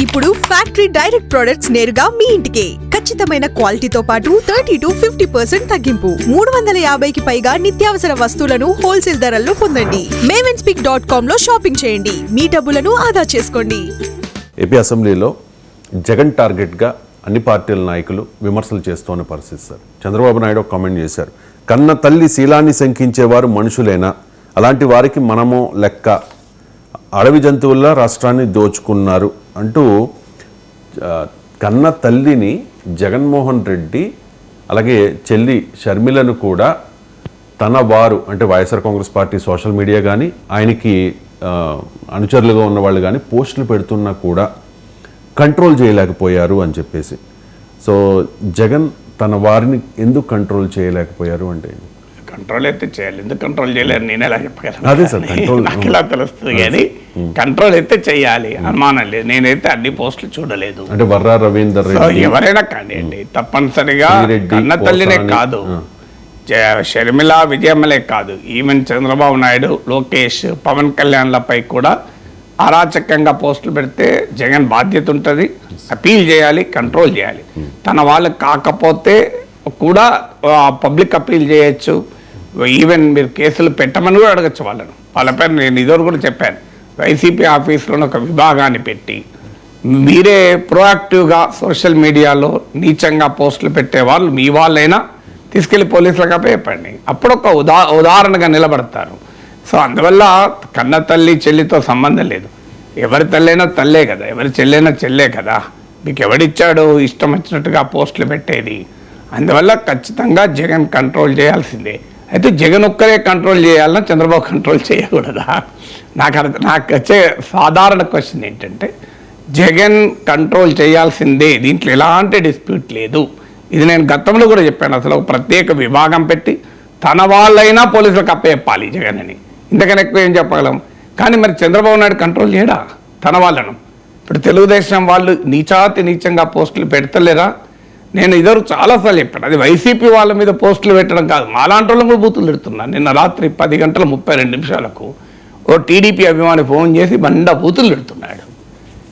ఇప్పుడు factory direct products నేరుగా మీ ఇంటికే ఖచ్చితమైన క్వాలిటీతో పాటు 30 to 50% తగ్గింపు. 350కి పైగా నిత్యావసర వస్తువులను హోల్సేల్ ధరల్లో పొందండి. mavenSpeak.com లో షాపింగ్ చేయండి. మీ డబ్బులను ఆదా చేసుకోండి. ఏపీ అసెంబ్లీలో జగన్ టార్గెట్గా అన్ని పార్టీల నాయకులు విమర్శలు చేస్తూనే పరిస్థితి సార్. చంద్రబాబు నాయుడు ఒక కామెంట్ చేశారు, కన్న తల్లి శీలాన్ని శంకించేవారు మనుషులేనా, అలాంటి వారికి మనము లెక్క, అడవి జంతువుల్లా రాష్ట్రాన్ని దోచుకున్నారు అంటూ కన్న తల్లిని జగన్మోహన్ రెడ్డి అలాగే చెల్లి షర్మిలను కూడా తన వారు అంటే YSR Congress party social media కానీ ఆయనకి అనుచరులుగా ఉన్న వాళ్ళు కానీ పోస్టులు పెడుతున్నా కూడా కంట్రోల్ చేయలేకపోయారు అని చెప్పేసి. సో జగన్ తన వారిని ఎందుకు కంట్రోల్ చేయలేకపోయారు అంటే? కంట్రోల్ అయితే చేయాలి, ఎందుకు కంట్రోల్ చేయలేరు నేను ఎలా చెప్పగలను? అదే సార్, కంట్రోల్ నాకు ఇలా తెలుస్తుంది కానీ కంట్రోల్ అయితే చేయాలి, అనుమానం లేదు. నేనైతే అన్ని పోస్టులు చూడలేదు. అంటే వర్రా రవీందర్ రెడ్డి ఎవరైనా కానివ్వండి, తప్పనిసరిగా కన్న తల్లినే కాదు, షర్మిల విజయమ్మలే కాదు, ఈవెన్ చంద్రబాబు నాయుడు, లోకేష్, పవన్ కళ్యాణ్లపై కూడా అరాచకంగా పోస్టులు పెడితే జగన్ బాధ్యత ఉంటుంది. అపీల్ చేయాలి, కంట్రోల్ చేయాలి. తన వాళ్ళకి కాకపోతే కూడా పబ్లిక్ అపీల్ చేయొచ్చు. ఈవెన్ మీరు కేసులు పెట్టమని కూడా అడగచ్చు వాళ్ళను. వాళ్ళపై నేను ఇదివరకు కూడా చెప్పాను, వైసీపీ ఆఫీస్లో ఒక విభాగాన్ని పెట్టి మీరే ప్రోయాక్టివ్గా సోషల్ మీడియాలో నీచంగా పోస్టులు పెట్టే వాళ్ళు మీ వాళ్ళైనా తీసుకెళ్ళి పోలీసులకు అప్పచెప్పండి. అప్పుడు ఒక ఉదాహరణగా నిలబడతారు. సో అందువల్ల కన్న తల్లి చెల్లితో సంబంధం లేదు. ఎవరి తల్లైనా తల్లే కదా, ఎవరి చెల్లైనా చెల్లే కదా. మీకు ఎవడిచ్చాడు ఇష్టం వచ్చినట్టుగా పోస్టులు పెట్టేది? అందువల్ల ఖచ్చితంగా జగన్ కంట్రోల్ చేయాల్సిందే. అయితే జగన్ ఒక్కరే కంట్రోల్ చేయాలన్నా చంద్రబాబు కంట్రోల్ చేయకూడదా? నాకు వచ్చే సాధారణ క్వశ్చన్ ఏంటంటే, జగన్ కంట్రోల్ చేయాల్సిందే, దీంట్లో ఎలాంటి డిస్ప్యూట్ లేదు. ఇది నేను గతంలో కూడా చెప్పాను. అసలు ఒక ప్రత్యేక విభాగం పెట్టి తన వాళ్ళైనా పోలీసులకు అప్పచెప్పాలి జగన్ అని. ఇంతకన్నా ఎక్కువ ఏం చెప్పగలం? కానీ మరి చంద్రబాబు నాయుడు కంట్రోల్ చేయడా తన వాళ్ళను? ఇప్పుడు తెలుగుదేశం వాళ్ళు నీచంగా పోస్టులు పెడతలేరా? నేను ఇద్దరు చాలాసార్లు చెప్పాను, అది వైసీపీ వాళ్ళ మీద పోస్టులు పెట్టడం కాదు, మాలాంటి వాళ్ళని కూడా బూతులు పెడుతున్నాను. నిన్న రాత్రి 10:32 ఓ టీడీపీ అభిమాని ఫోన్ చేసి బూతులు పెడుతున్నాడు.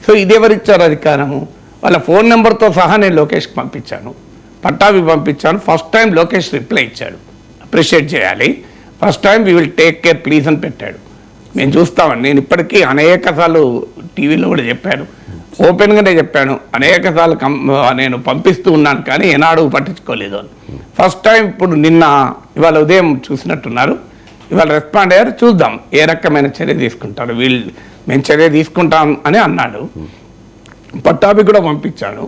సో ఇది ఎవరిచ్చారు అధికారము? వాళ్ళ ఫోన్ నెంబర్తో సహా నేను లోకేష్కి పంపించాను, పట్టాభికి పంపించాను. ఫస్ట్ టైం లోకేష్ రిప్లై ఇచ్చాడు, అప్రిషియేట్ చేయాలి. First time we will take care please అని పెట్టాడు. మేము చూస్తామని నేను ఇప్పటికీ అనేకసార్లు టీవీలో కూడా చెప్పాను, ఓపెన్గానే చెప్పాను, అనేకసార్లు నేను పంపిస్తూ ఉన్నాను, కానీ ఏనాడు పట్టించుకోలేదు అని. ఫస్ట్ టైం ఇప్పుడు ఇవాళ ఉదయం చూసినట్టున్నారు, ఇవాళ రెస్పాండ్ అయ్యారు. చూద్దాం ఏ రకమైన చర్య తీసుకుంటారు. మేము చర్య తీసుకుంటాం అని అన్నాడు. పట్టాభి కూడా పంపించాను.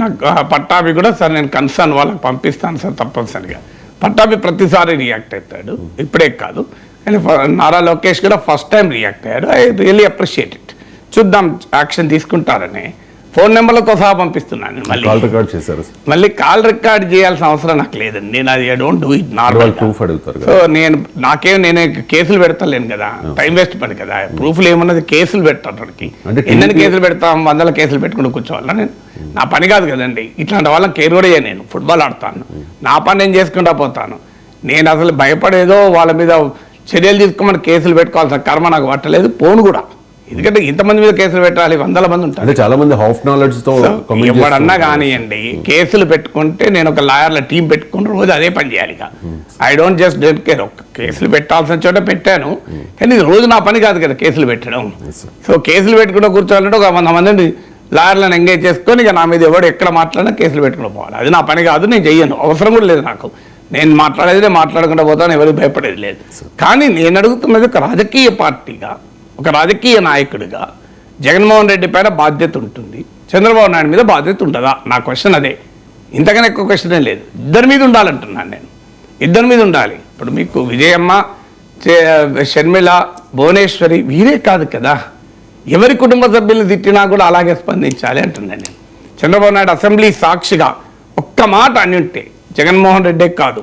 నాకు పట్టాభి కూడా సార్ నేను కన్సర్న్ వాళ్ళకి పంపిస్తాను సార్ తప్పనిసరిగా. పట్టాభి ప్రతిసారి రియాక్ట్ అవుతాడు, ఇప్పుడే కాదు. కానీ నారా లోకేష్ కూడా ఫస్ట్ టైం రియాక్ట్ అయ్యాడు. I really appreciate it. చూద్దాం యాక్షన్ తీసుకుంటారని ఫోన్ నెంబర్లతో సహా పంపిస్తున్నాను. మళ్ళీ కాల్ రికార్డ్ చేయాల్సిన అవసరం నాకు లేదండి. నేను అది I don't do it normal. So నేనే కేసులు పెడతలేను కదా, టైం వేస్ట్ పని కదా. ప్రూఫ్లు ఏమన్నది కేసులు పెట్టడానికి ఎన్ని కేసులు పెడతాం, 100 కేసులు పెట్టుకుని కూర్చోవాలా? నేను నా పని కాదు కదండి. ఇట్లాంటి వాళ్ళని కేర్ కూడా చేయను. నేను ఫుట్బాల్ ఆడతాను, నా పని నేను చేసుకుంటా పోతాను. నేను అసలు భయపడేదో వాళ్ళ మీద చర్యలు తీసుకోమని కేసులు పెట్టుకోవాల్సిన కర్మ నాకు పట్టలేదు, పోను కూడా. ఎందుకంటే ఇంతమంది మీద కేసులు పెట్టాలి, 100 మంది ఉంటారు. చాలా మంది హాఫ్ నాలెడ్జ్ తో ఎవడన్నా కానివ్వండి, కేసులు పెట్టుకుంటే నేను ఒక లాయర్ల టీం పెట్టుకుని రోజు అదే పని చేయాలి. I don't just don't care. కేసులు పెట్టాల్సిన చోట పెట్టాను, కానీ ఇది రోజు నా పని కాదు కదా కేసులు పెట్టడం. సో కేసులు పెట్టుకుంటూ కూర్చోవాలంటే ఒక 100 మందిని లాయర్లను ఎంగేజ్ చేసుకొని ఇక నా మీద ఎవడు ఎక్కడ మాట్లాడినా కేసులు పెట్టుకుని పోవాలి. అది నా పని కాదు, నేను చెయ్యను, అవసరం కూడా లేదు నాకు. నేను మాట్లాడేది మాట్లాడకుండా పోతాను, ఎవరికి భయపడేది లేదు. కానీ నేను అడుగుతున్నది ఒక రాజకీయ పార్టీగా, ఒక రాజకీయ నాయకుడిగా జగన్మోహన్ రెడ్డి పైన బాధ్యత ఉంటుంది, చంద్రబాబు నాయుడు మీద బాధ్యత ఉంటుందా? నా క్వశ్చన్ అదే. ఇంతకన్నా ఎక్కువ క్వశ్చనే లేదు. ఇద్దరి మీద ఉండాలంటున్నాను నేను, ఇద్దరి మీద ఉండాలి. ఇప్పుడు మీకు విజయమ్మ, షర్మిల, భువనేశ్వరి వీరే కాదు కదా, ఎవరి కుటుంబ సభ్యులు తిట్టినా కూడా అలాగే స్పందించాలి అంటున్నాను నేను. చంద్రబాబు నాయుడు అసెంబ్లీ సాక్షిగా ఒక్క మాట అని ఉంటే, జగన్మోహన్ రెడ్డే కాదు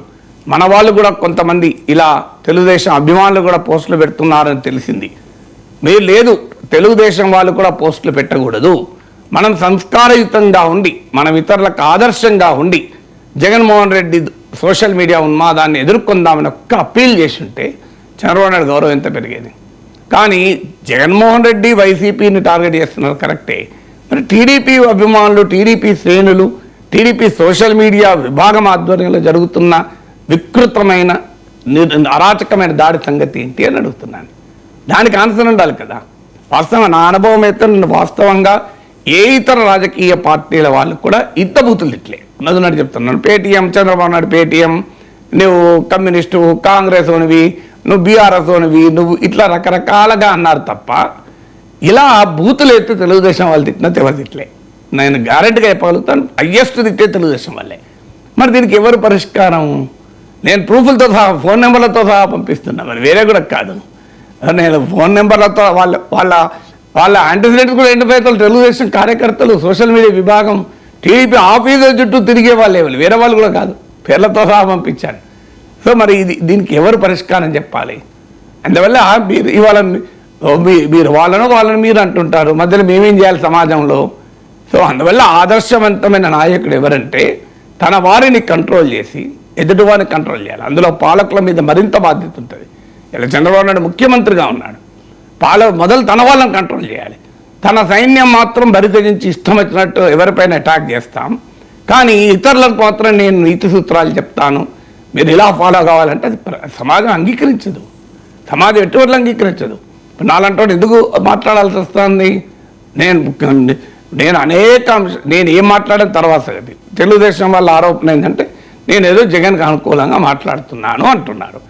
మన వాళ్ళు కూడా కొంతమంది ఇలా తెలుగుదేశం అభిమానులు కూడా పోస్టులు పెడుతున్నారని తెలిసింది. మీరు లేదు, తెలుగుదేశం వాళ్ళు కూడా పోస్టులు పెట్టకూడదు, మనం సంస్కారయుతంగా ఉండి మనం ఇతరులకు ఆదర్శంగా ఉండి జగన్మోహన్ రెడ్డి సోషల్ మీడియా ఉన్మాదాన్ని ఎదుర్కొందామని ఒక్క అప్పీల్ చేసి ఉంటే చంద్రబాబు నాయుడు గౌరవం ఎంత పెరిగేది. కానీ జగన్మోహన్ రెడ్డి వైసీపీని టార్గెట్ చేస్తున్నారు కరెక్టే, మరి టీడీపీ అభిమానులు, టీడీపీ శ్రేణులు, టీడీపీ సోషల్ మీడియా విభాగం ఆధ్వర్యంలో జరుగుతున్న వికృతమైన అరాచకమైన దాడి సంగతి ఏంటి అని అడుగుతున్నాను. దానికి ఆన్సర్ ఉండాలి కదా. వాస్తవం నా అనుభవం అయితే నేను వాస్తవంగా ఏ ఇతర రాజకీయ పార్టీల వాళ్ళు కూడా ఇంత బూతులు ఇట్లే ఉన్నది చెప్తున్నాను. పేటీఎం, చంద్రబాబు నాయుడు పేటీఎం, నువ్వు కమ్యూనిస్టు, కాంగ్రెస్ ఓనివి, నువ్వు బీఆర్ఎస్ ఓనివి, నువ్వు ఇట్లా రకరకాలుగా అన్నారు తప్ప ఇలా బూతులు ఎత్తే తెలుగుదేశం వాళ్ళు తిట్టినా ఎవరు తిట్లే. నేను గ్యారెంటీగా చెప్పగలుగుతాను, హయ్యెస్ట్ తిట్టే తెలుగుదేశం వాళ్ళే. మరి దీనికి ఎవరు పరిష్కారం? నేను ప్రూఫ్లతో సహా, ఫోన్ నెంబర్లతో సహా పంపిస్తున్నా, మరి వేరే కూడా కాదు. నేను ఫోన్ నెంబర్లతో వాళ్ళ యాంటిసిడెంట్స్ కూడా ఎండిపోతారు. తెలుగుదేశం కార్యకర్తలు, సోషల్ మీడియా విభాగం, టీడీపీ ఆఫీసుల చుట్టూ తిరిగే వాళ్ళు వేరే వాళ్ళు కూడా కాదు, పేర్లతో సహా పంపించాను. సో మరి దీనికి ఎవరు పరిష్కారం చెప్పాలి? అందువల్ల మీరు ఇవాళ మీరు వాళ్ళని మీరు అంటుంటారు, మధ్యలో మేమేం చేయాలి సమాజంలో? సో అందువల్ల ఆదర్శవంతమైన నాయకుడు ఎవరంటే తన వారిని కంట్రోల్ చేసి ఎదుటి వారిని కంట్రోల్ చేయాలి. అందులో పాలకుల మీద మరింత బాధ్యత ఉంటుంది. ఇలా చంద్రబాబు నాయుడు ముఖ్యమంత్రిగా ఉన్నాడు, మొదలు తన వాళ్ళని కంట్రోల్ చేయాలి. తన సైన్యం మాత్రం బరితెగించి ఇష్టం వచ్చినట్టు ఎవరిపైన అటాక్ చేస్తాం, కానీ ఇతరులకు మాత్రం నేను నీతి సూత్రాలు చెప్తాను, మీరు ఇలా ఫాలో కావాలంటే అది సమాజం అంగీకరించదు. సమాజం ఎటువంటి అంగీకరించదు. నాలంటోడు ఎందుకు మాట్లాడాల్సి వస్తుంది? నేను అనేక నేను ఏం మాట్లాడిన తర్వాత తెలుగుదేశం వాళ్ళ ఆరోపణ ఏంటంటే నేను ఏదో జగన్కి అనుకూలంగా మాట్లాడుతున్నాను అంటున్నారు.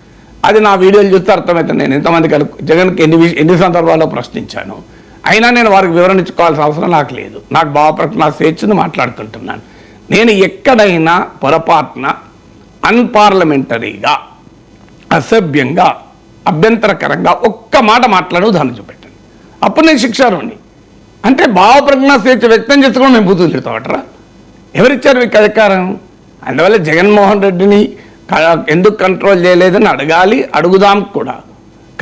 అది నా వీడియోలు చూస్తే అర్థమవుతుంది. నేను ఎంతమందికి జగన్కి ఎన్ని సందర్భాల్లో ప్రశ్నించాను, అయినా నేను వారికి వివరణ ఇచ్చుకోవాల్సిన అవసరం నాకు లేదు. నాకు భావప్రకటన స్వేచ్ఛను మాట్లాడుకుంటున్నాను. నేను ఎక్కడైనా పొరపాటున అన్పార్లమెంటరీగా, అసభ్యంగా, అభ్యంతరకరంగా ఒక్క మాట మాట్లాడు దాన్ని చూపెట్టండి, అప్పుడు నేను శిక్షార్హుడిని. అంటే భావప్రజ్ఞ స్వేచ్ఛ వ్యక్తం చేసుకోవడం మేము బూతులు తిడతామటరా? ఎవరిచ్చారు మీకు అధికారం? అందువల్ల జగన్మోహన్ రెడ్డిని ఎందుకు కంట్రోల్ చేయలేదని అడగాలి, అడుగుదాం కూడా.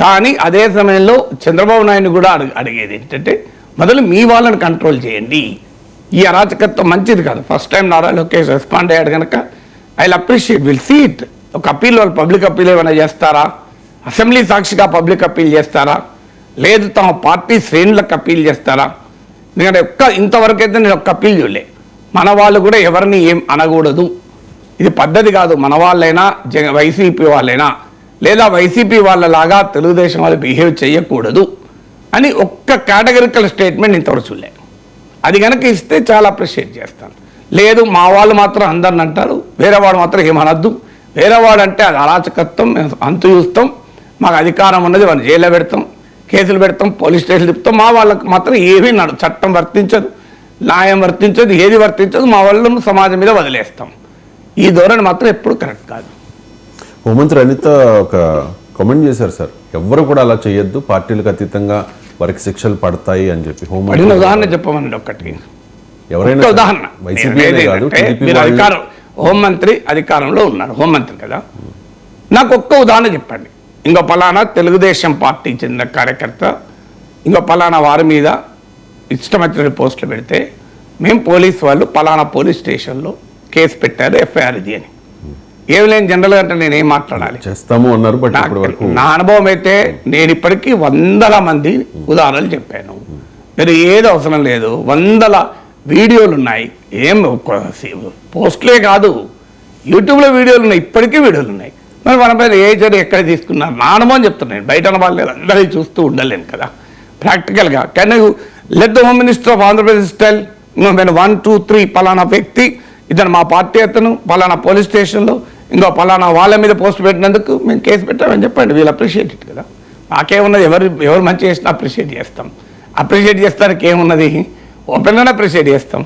కానీ అదే సమయంలో చంద్రబాబు నాయుడు కూడా అడిగేది ఏంటంటే మొదలు మీ వాళ్ళని కంట్రోల్ చేయండి. ఈ అరాచకత్వం మంచిది కాదు. First time Nara Lokesh respond అయ్యాడు కనుక I appreciate, will see it. ఒక అప్పీల్, వాళ్ళు పబ్లిక్ అప్పీల్ ఏమైనా చేస్తారా? అసెంబ్లీ సాక్షిగా పబ్లిక్ అప్పీల్ చేస్తారా? లేదు తమ పార్టీ శ్రేణులకు అప్పీల్ చేస్తారా? ఎందుకంటే ఇంతవరకు అయితే నేను ఒక్క అప్పీల్ చూడలే. మన వాళ్ళు కూడా ఎవరిని ఏం అనకూడదు, ఇది పద్ధతి కాదు, మన వాళ్ళైనా వైసీపీ వాళ్ళైనా లేదా వైసీపీ వాళ్ళలాగా తెలుగుదేశం వాళ్ళు బిహేవ్ చేయకూడదు అని ఒక్క కేటగిరికల్ స్టేట్మెంట్ ఇంతవరకు చూడలే. అది కనుక ఇస్తే చాలా అప్రిషియేట్ చేస్తాను. లేదు మా వాళ్ళు మాత్రం అందరిని అంటారు, వేరే వాడు మాత్రం ఏమనద్దు, వేరే వాడు అంటే అది అరాచకత్వం, మేము అంతు చూస్తాం, మాకు అధికారం ఉన్నది, వాళ్ళు జైల్లో పెడతాం, కేసులు పెడతాం, పోలీస్ స్టేషన్లు తిప్పుతాం, మా వాళ్ళకి మాత్రం ఏమీ చట్టం వర్తించదు, న్యాయం వర్తించదు, ఏది వర్తించదు, మా వాళ్ళను సమాజం మీద వదిలేస్తాం. ఈ ధోరణి మాత్రం ఎప్పుడు కరెక్ట్ కాదు. హోంమంత్రి అనిత ఒక కామెంట్ చేశారు సార్, ఎవ్వరు కూడా అలా చేయొద్దు, పార్టీలకు అతీతంగా వారికి శిక్షలు పడతాయి అని చెప్పి. పడిన ఉదాహరణ చెప్పమనండి ఒక్కటి, ఎవరైనా ఉదాహరణ. మీరు అధికారం, హోంమంత్రి అధికారంలో ఉన్నారు, హోంమంత్రి కదా, నాకు ఒక్క ఉదాహరణ చెప్పండి. ఇంకో పలానా తెలుగుదేశం పార్టీకి చెందిన కార్యకర్త ఇంకో పలానా వారి మీద ఇష్టమైన పోస్టులు పెడితే మేము పోలీసు వాళ్ళు పలానా పోలీస్ స్టేషన్లో కేసు పెట్టారు, ఎఫ్ఐఆర్ ఇది అని. ఏం లేని జనరల్గా అంటే నేనేం మాట్లాడాలి? చేస్తాము అన్నారు. బట్ నా అనుభవం అయితే నేను ఇప్పటికీ వందల మంది ఉదాహరణలు చెప్పాను. మీరు ఏది అవసరం లేదు, వందల వీడియోలు ఉన్నాయి. ఏం పోస్టులే కాదు, యూట్యూబ్లో వీడియోలు ఉన్నాయి, ఇప్పటికీ వీడియోలు ఉన్నాయి. మరి మన పైన ఏ చర్య ఎక్కడ తీసుకున్నారు? నా అనుభవం చెప్తున్నాను, బయట వాళ్ళు అందరినీ చూస్తూ ఉండలేను కదా. ప్రాక్టికల్గా can you let the home minister of Andhra Pradesh tell నేను 1, 2, 3 పలానా వ్యక్తి ఇతను మా పార్టీ అతను పలానా పోలీస్ స్టేషన్లో ఇంకో పలానా వాళ్ళ మీద పోస్ట్ పెట్టినందుకు మేము కేసు పెట్టామని చెప్పండి, వీళ్ళు అప్రిషియేట్ ఇట్ కదా. నాకేమున్నది, ఎవరు మంచి చేసినా అప్రిషియేట్ చేస్తాం. అప్రిషియేట్ చేస్తానికి ఏమున్నది, ఓపెన్గానే అప్రిషియేట్ చేస్తాం.